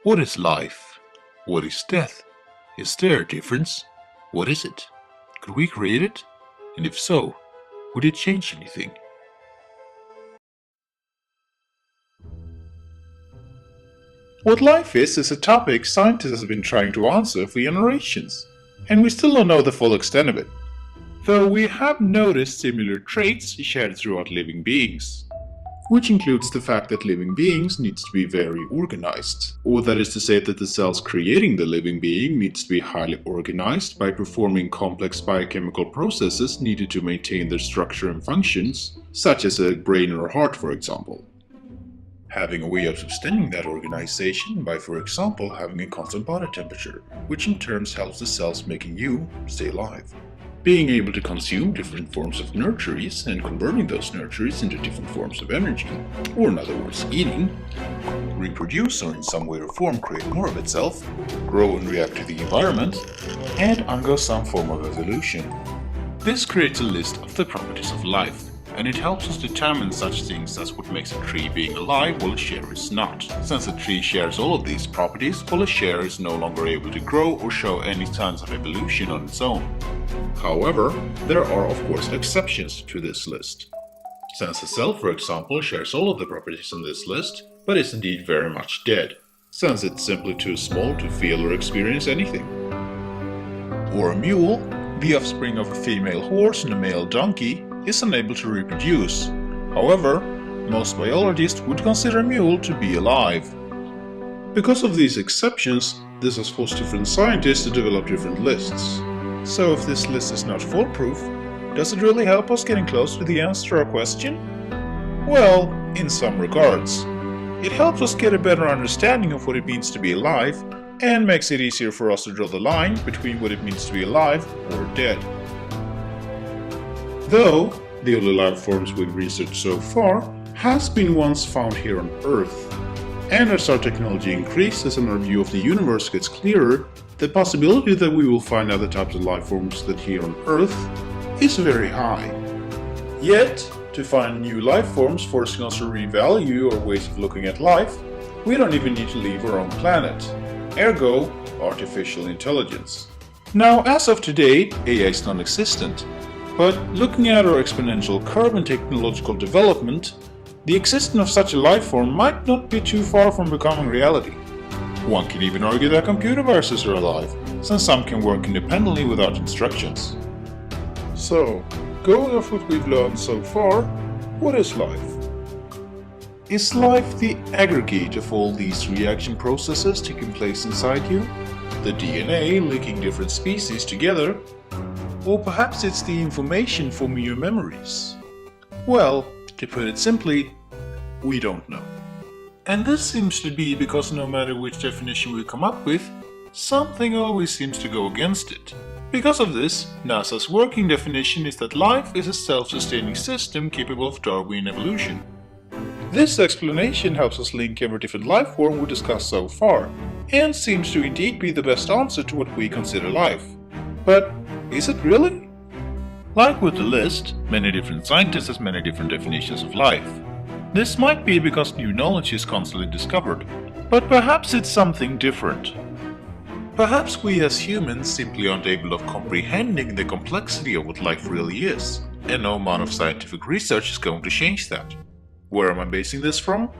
What is life? What is death? Is there a difference? What is it? Could we create it? And if so, would it change anything? What life is a topic scientists have been trying to answer for generations, and we still don't know the full extent of it, though we have noticed similar traits shared throughout living beings, which includes the fact that living beings needs to be very organized, or that is to say that the cells creating the living being needs to be highly organized by performing complex biochemical processes needed to maintain their structure and functions, such as a brain or a heart, for example. Having a way of sustaining that organization by, for example, having a constant body temperature, which in turn helps the cells making you stay alive. Being able to consume different forms of nurturies and converting those nurturies into different forms of energy, or in other words, eating, reproduce or in some way or form create more of itself, grow and react to the environment, and undergo some form of evolution. This creates a list of the properties of life, and it helps us determine such things as what makes a tree being alive while a share is not. Since a tree shares all of these properties, while a share is no longer able to grow or show any signs of evolution on its own. However, there are of course exceptions to this list. Since a cell, for example, shares all of the properties on this list, but is indeed very much dead, since it's simply too small to feel or experience anything. Or a mule, the offspring of a female horse and a male donkey, is unable to reproduce. However, most biologists would consider a mule to be alive. Because of these exceptions, this has forced different scientists to develop different lists. So if this list is not foolproof, does it really help us getting close to the answer to our question? Well, in some regards. It helps us get a better understanding of what it means to be alive, and makes it easier for us to draw the line between what it means to be alive or dead. Though, the only life forms we've researched so far has been ones found here on Earth. And as our technology increases and our view of the universe gets clearer, the possibility that we will find other types of life forms than here on Earth is very high. Yet, to find new life forms forcing us to revalue our ways of looking at life, we don't even need to leave our own planet. Ergo, artificial intelligence. Now, as of today, AI is non-existent. But looking at our exponential curve in technological development, the existence of such a life form might not be too far from becoming reality. One can even argue that computer viruses are alive, since some can work independently without instructions. So, going off what we've learned so far, what is life? Is life the aggregate of all these reaction processes taking place inside you? The DNA linking different species together? Or perhaps it's the information forming your memories? Well, to put it simply, we don't know. And this seems to be because no matter which definition we come up with, something always seems to go against it. Because of this, NASA's working definition is that life is a self-sustaining system capable of Darwinian evolution. This explanation helps us link every different life form we discussed so far, and seems to indeed be the best answer to what we consider life. But is it really? Like with the list, many different scientists have many different definitions of life. This might be because new knowledge is constantly discovered, but perhaps it's something different. Perhaps we as humans simply aren't able of comprehending the complexity of what life really is, and no amount of scientific research is going to change that. Where am I basing this from?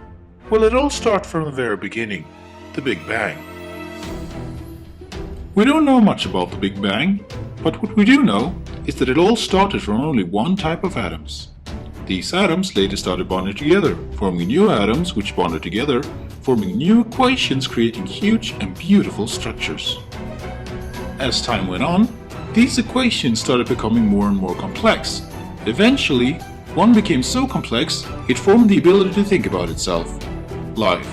Well, it all started from the very beginning, the Big Bang. We don't know much about the Big Bang, but what we do know is that it all started from only one type of atoms. These atoms later started bonding together, forming new atoms which bonded together, forming new equations creating huge and beautiful structures. As time went on, these equations started becoming more and more complex. Eventually, one became so complex, it formed the ability to think about itself. Life.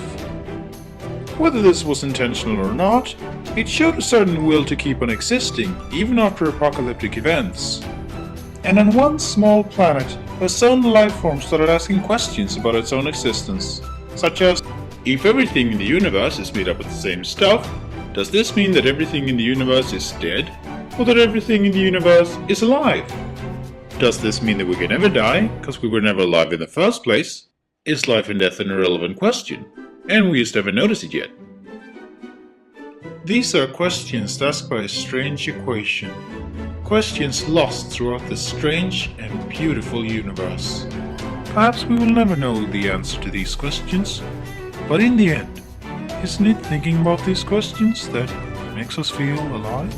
Whether this was intentional or not, it showed a certain will to keep on existing, even after apocalyptic events. And on one small planet, a certain life form started asking questions about its own existence, such as, if everything in the universe is made up of the same stuff, does this mean that everything in the universe is dead, or that everything in the universe is alive? Does this mean that we can never die, because we were never alive in the first place? Is life and death an irrelevant question, and we just never noticed it yet? These are questions asked by a strange equation, questions lost throughout the strange and beautiful universe. Perhaps we will never know the answer to these questions, but in the end, isn't it thinking about these questions that makes us feel alive?